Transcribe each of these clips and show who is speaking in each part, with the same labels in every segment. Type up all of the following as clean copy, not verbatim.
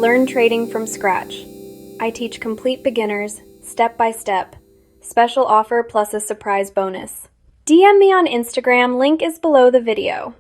Speaker 1: Learn trading from scratch. I teach complete beginners, step by step. Special offer plus a surprise bonus. DM me on Instagram, link is below the video.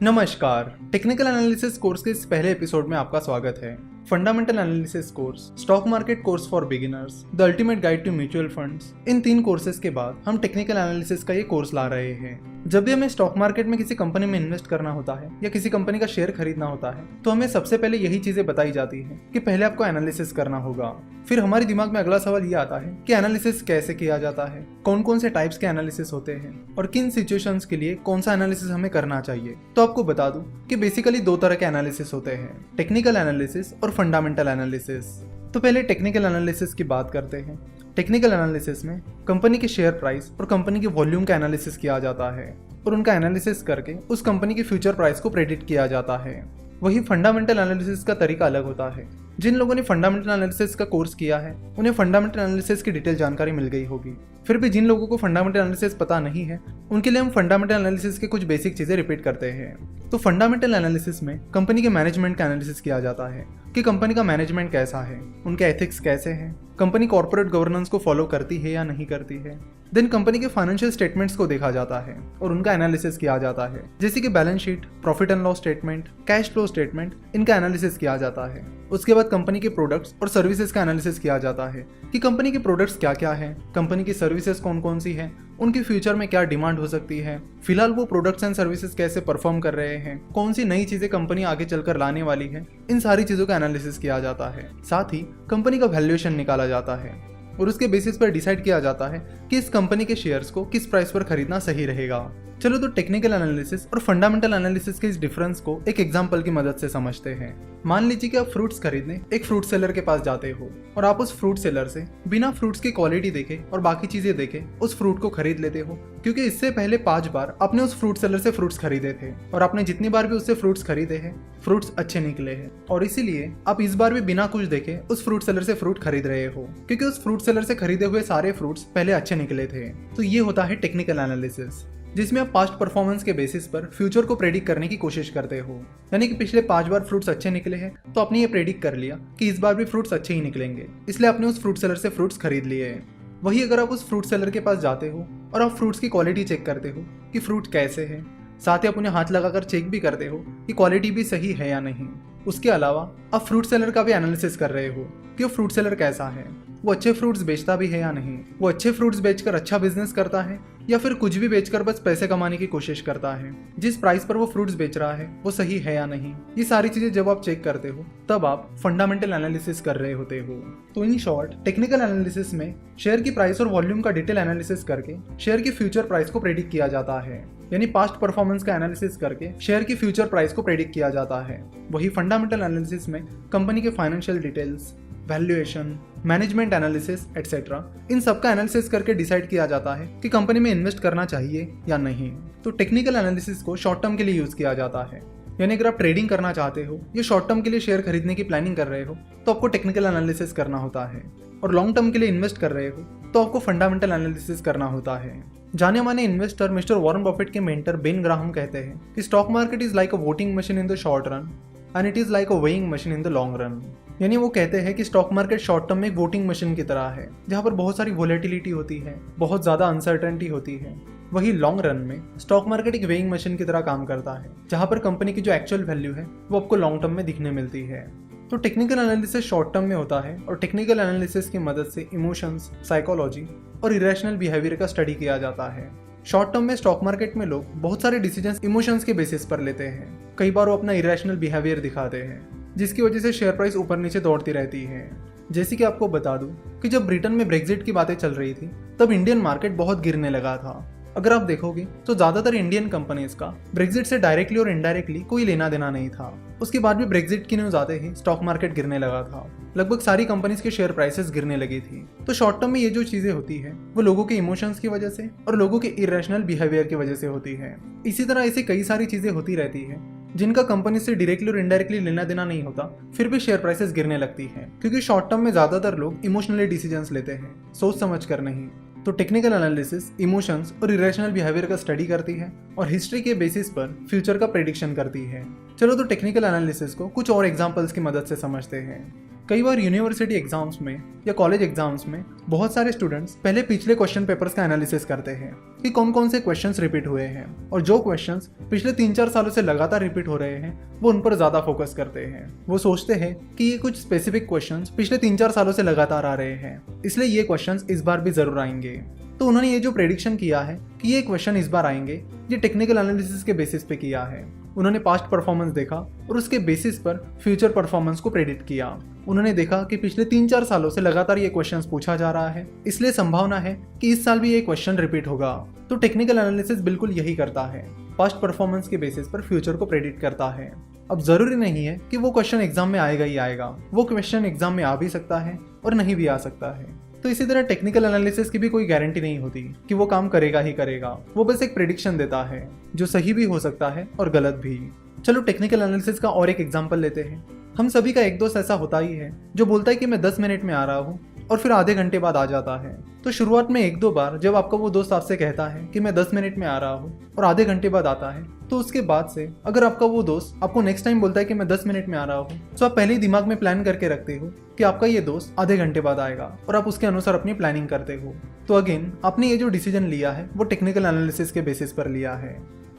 Speaker 2: नमस्कार, technical analysis course के इस पहले episode में आपका स्वागत है। Fundamental analysis course, stock market course for beginners, the ultimate guide to mutual funds, इन 3 courses के बाद हम टेक्निकल एनालिसिस का ये कोर्स ला रहे हैं। जब भी हमें स्टॉक मार्केट में किसी कंपनी में इन्वेस्ट करना होता है या किसी कंपनी का शेयर खरीदना होता है तो हमें सबसे पहले यही चीजें बताई जाती हैं कि पहले आपको एनालिसिस करना होगा। फिर हमारे दिमाग में अगला सवाल ये आता है कि एनालिसिस कैसे किया जाता है, कौन कौन से टाइप्स के एनालिसिस होते हैं और किन सिचुएशंस के लिए कौन सा एनालिसिस हमें करना चाहिए। तो आपको बता दूं कि बेसिकली 2 तरह के एनालिसिस होते हैं, टेक्निकल एनालिसिस और फंडामेंटल एनालिसिस। तो पहले टेक्निकल एनालिसिस की बात करते हैं। टेक्निकल एनालिसिस में कंपनी के शेयर प्राइस और कंपनी के वॉल्यूम का एनालिसिस किया जाता है और उनका एनालिसिस करके उस कंपनी की फ्यूचर प्राइस को प्रेडिक्ट किया जाता है। वही फंडामेंटल एनालिसिस का तरीका अलग होता है। जिन लोगों ने फंडामेंटल एनालिसिस का कोर्स किया है उन्हें फंडामेंटल एनालिसिस की डिटेल जानकारी मिल गई होगी। फिर भी जिन लोगों को फंडामेंटल एनालिसिस पता नहीं है उनके लिए हम फंडामेंटल एनालिसिस के कुछ बेसिक चीजें रिपीट करते हैं। तो फंडामेंटल एनालिसिस में कंपनी के मैनेजमेंट का एनालिसिस किया जाता है कि कंपनी का मैनेजमेंट कैसा है, उनके एथिक्स कैसे हैं, कंपनी कॉर्पोरेट गवर्नेंस को फॉलो करती है या नहीं करती है। देन कंपनी के फाइनेंशियल स्टेटमेंट्स को देखा जाता है और उनका एनालिसिस किया जाता है, जैसे कि balance sheet, profit and loss statement, cash flow statement, इनका एनालिसिस किया जाता है। उसके बाद कंपनी के प्रोडक्ट्स और सर्विसेज का एनालिसिस किया जाता है कि कंपनी के प्रोडक्ट्स क्या क्या हैं, कंपनी की सर्विसेज कौन कौन सी हैं, उनकी फ्यूचर में क्या डिमांड हो सकती है, फिलहाल वो प्रोडक्ट्स एंड सर्विसेज कैसे परफॉर्म कर रहे हैं, कौन सी नई चीजें कंपनी आगे चलकर लाने वाली है। इन सारी चीजों का एनालिसिस किया जाता है। साथ ही कंपनी का वैल्यूएशन निकाला जाता है और उसके बेसिस पर डिसाइड किया जाता है कि इस कंपनी के शेयर्स को किस प्राइस पर खरीदना सही रहेगा। चलो तो टेक्निकल एनालिसिस और फंडामेंटल एनालिसिस के इस डिफरेंस को एक एग्जांपल की मदद से समझते हैं। मान लीजिए कि आप फ्रूट्स खरीदने एक फ्रूट सेलर के पास जाते हो और आप उस फ्रूट सेलर से बिना फ्रूट्स की क्वालिटी देखे और बाकी चीजें देखे उस फ्रूट को खरीद लेते हो, क्योंकि इससे पहले 5 बार आपने उस फ्रूट सेलर से फ्रूट्स खरीदे थे और आपने जितनी बार भी उससे फ्रूट्स खरीदे हैं फ्रूट्स अच्छे निकले हैं और इसीलिए आप इस बार भी बिना कुछ देखे उस फ्रूट सेलर से फ्रूट खरीद रहे हो, क्योंकि उस फ्रूट सेलर से खरीदे हुए सारे फ्रूट्स पहले अच्छे निकले थे। तो ये होता है टेक्निकल एनालिसिस, जिसमें आप पास्ट परफॉर्मेंस के बेसिस पर फ्यूचर को प्रेडिक्ट करने की कोशिश करते हो। यानी कि पिछले 5 बार फ्रूट्स अच्छे निकले हैं तो आपने ये प्रेडिक्ट कर लिया कि इस बार भी फ्रूट्स अच्छे ही निकलेंगे, इसलिए आपने उस फ्रूट सेलर से फ्रूट्स खरीद लिए हैं। वही अगर आप उस फ्रूट सेलर के पास जाते हो और आप फ्रूट्स की क्वालिटी चेक करते हो कि फ्रूट कैसे है, साथ ही आप उन्हें हाथ लगाकर चेक भी करते हो कि क्वालिटी भी सही है या नहीं। उसके अलावा आप फ्रूट सेलर का भी एनालिसिस कर रहे हो कि वो फ्रूट सेलर कैसा है, वो अच्छे फ्रूट्स बेचता भी है या नहीं, वो अच्छे फ्रूट्स बेचकर अच्छा बिजनेस करता है या फिर कुछ भी बेचकर बस पैसे कमाने की कोशिश करता है, जिस प्राइस पर वो फ्रूट्स बेच रहा है वो सही है या नहीं। ये सारी चीजें जब आप चेक करते हो तब आप फंडामेंटल एनालिसिस कर रहे होते हो। तो इन शॉर्ट टेक्निकल एनालिसिस में शेयर की प्राइस और वॉल्यूम का डिटेल एनालिसिस करके शेयर की फ्यूचर प्राइस को प्रेडिक्ट किया जाता है, यानी पास्ट परफॉर्मेंस का एनालिसिस करके शेयर की फ्यूचर प्राइस को प्रेडिक्ट किया जाता है। वही फंडामेंटल एनालिसिस में कंपनी के financial details, valuation, management analysis etcetera, इन सब का एनालिसिस करके डिसाइड किया जाता है कि कंपनी में इन्वेस्ट करना चाहिए या नहीं। तो टेक्निकल एनालिसिस को शॉर्ट टर्म के लिए यूज किया जाता है, यानी अगर आप ट्रेडिंग करना चाहते हो या शॉर्ट टर्म के लिए शेयर खरीदने की प्लानिंग कर रहे हो तो आपको टेक्निकल एनालिसिस करना होता है, और लॉन्ग टर्म के लिए इन्वेस्ट कर रहे हो तो आपको फंडामेंटल एनालिसिस करना होता है। जाने माने इन्वेस्टर मिस्टर वॉरेन बफेट के मेंटर बेन ग्राहम कहते हैं कि stock market is like a voting machine in the short run and it is like a weighing machine in the long run. यानी वो कहते हैं कि स्टॉक मार्केट शॉर्ट टर्म में एक वोटिंग मशीन की तरह है जहां पर बहुत सारी वोलेटिलिटी होती है, बहुत ज्यादा अनसर्टेनिटी होती है। वही लॉन्ग रन में स्टॉक मार्केट एक वेइंग मशीन की तरह काम करता है जहां पर कंपनी की जो एक्चुअल वैल्यू है वो आपको लॉन्ग टर्म में दिखने मिलती है। तो टेक्निकल एनालिसिस शॉर्ट टर्म में होता है और टेक्निकल एनालिसिस की मदद से इमोशंस, साइकोलॉजी और इरेशनल बिहेवियर का स्टडी किया जाता है। शॉर्ट टर्म में स्टॉक मार्केट में लोग बहुत सारे डिसीजंस इमोशंस के बेसिस पर लेते हैं। कई बार वो अपना इरेशनल बिहेवियर दिखाते हैं जिसकी वजह से शेयर प्राइस ऊपर नीचे दौड़ती रहती है। जैसे कि आपको बता दूं कि जब ब्रिटेन में ब्रेक्जिट की बातें चल रही थी तब इंडियन मार्केट बहुत गिरने लगा था। अगर आप देखोगे तो ज्यादातर इंडियन कंपनीज का ब्रेक्जिट से डायरेक्टली और इनडायरेक्टली कोई लेना देना नहीं था। उसके बाद भी ब्रेक्जिट की न्यूज आते ही स्टॉक मार्केट गिरने लगा था। लगभग सारी कंपनीज के शेयर प्राइसेस गिरने लगी थी। तो शॉर्ट टर्म में ये जो चीजें होती है वो लोगों के इमोशंस की वजह से और लोगों के इरेशनल बिहेवियर की वजह से होती है। इसी तरह ऐसी कई सारी चीजें होती रहती है जिनका कंपनी से डायरेक्टली और इनडायरेक्टली लेना देना नहीं होता, फिर भी शेयर प्राइसेस गिरने लगती हैं, क्योंकि शॉर्ट टर्म में ज्यादातर लोग इमोशनली डिसीजंस लेते हैं, सोच समझ कर नहीं। तो टेक्निकल एनालिसिस इमोशंस और इरेशनल बिहेवियर का स्टडी करती है और हिस्ट्री के बेसिस पर फ्यूचर का प्रेडिक्शन करती है। चलो तो टेक्निकल एनालिसिस को कुछ और एग्जांपल्स की मदद से समझते हैं। कई बार यूनिवर्सिटी एग्जाम्स में या कॉलेज एग्जाम्स में बहुत सारे स्टूडेंट्स पहले पिछले क्वेश्चन पेपर्स का एनालिसिस करते हैं कि कौन कौन से क्वेश्चंस रिपीट हुए हैं, और जो क्वेश्चंस पिछले 3-4 सालों से लगातार रिपीट हो रहे हैं वो उन पर ज़्यादा फोकस करते हैं। वो सोचते हैं कि ये कुछ स्पेसिफिक क्वेश्चंस पिछले 3-4 सालों से लगातार आ रहे हैं, इसलिए ये क्वेश्चंस इस बार भी ज़रूर आएंगे। तो उन्होंने ये जो प्रेडिक्शन किया है कि ये क्वेश्चन इस बार आएंगे, ये टेक्निकल एनालिसिस के बेसिस पे किया है। उन्होंने पास्ट परफॉर्मेंस देखा और उसके बेसिस पर फ्यूचर परफॉर्मेंस को प्रेडिक्ट किया। उन्होंने देखा कि पिछले 3-4 सालों से लगातार ये क्वेश्चंस पूछा जा रहा है, इसलिए संभावना है कि इस साल भी ये क्वेश्चन रिपीट होगा। तो टेक्निकल एनालिसिस बिल्कुल यही करता है, पास्ट परफॉर्मेंस के बेसिस पर फ्यूचर को प्रेडिक्ट करता है। अब जरूरी नहीं है कि वो क्वेश्चन एग्जाम में आएगा ही आएगा, वो क्वेश्चन एग्जाम में आ भी सकता है और नहीं भी आ सकता है। तो इसी तरह टेक्निकल एनालिसिस की भी कोई गारंटी नहीं होती कि वो काम करेगा ही करेगा, वो बस एक प्रेडिक्शन देता है जो सही भी हो सकता है और गलत भी। चलो टेक्निकल एनालिसिस का और एक एग्जांपल लेते हैं। हम सभी का एक दोस्त ऐसा होता ही है जो बोलता है कि मैं 10 मिनट में आ रहा हूँ और फिर आधे घंटे बाद आ जाता है। तो शुरुआत में 1-2 बार जब आपका वो दोस्त आपसे कहता है कि मैं 10 मिनट में आ रहा हूँ और आधे घंटे बाद आता है, तो उसके बाद से अगर आपका वो दोस्त आपको नेक्स्ट टाइम बोलता है कि मैं 10 मिनट में आ रहा हूँ, तो आप पहले ही दिमाग में प्लान करके रखते हो कि आपका ये दोस्त आधे घंटे बाद आएगा और आप उसके अनुसार अपनी प्लानिंग करते हो। तो अगेन आपने ये जो डिसीजन लिया है वो टेक्निकल एनालिसिस के बेसिस पर लिया है।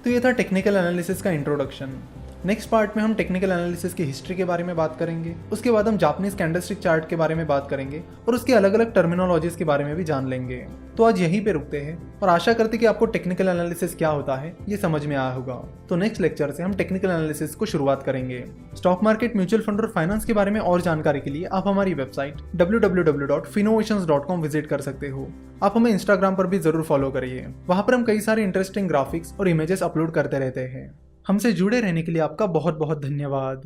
Speaker 2: तो ये था टेक्निकल एनालिसिस का इंट्रोडक्शन। नेक्स्ट पार्ट में हम टेक्निकल एनालिसिस की हिस्ट्री के बारे में बात करेंगे, उसके बाद हम जापानीज कैंडलस्टिक चार्ट के बारे में बात करेंगे और उसके अलग अलग टर्मिनोलॉजीज के बारे में भी जान लेंगे। तो आज यहीं पे रुकते हैं और आशा करते कि आपको टेक्निकल एनालिसिस क्या होता है ये समझ में आया होगा। तो नेक्स्ट लेक्चर से हम टेक्निकल एनालिसिस को शुरुआत करेंगे। स्टॉक मार्केट, म्यूचुअल फंड और फाइनेंस के बारे में और जानकारी के लिए आप हमारी वेबसाइट www.finnovations.com विजिट कर सकते हो। आप हमें इंस्टाग्राम पर भी जरूर फॉलो करिए, वहां पर हम कई सारे इंटरेस्टिंग ग्राफिक्स और इमेजेस अपलोड करते रहते हैं। हमसे जुड़े रहने के लिए आपका बहुत बहुत धन्यवाद।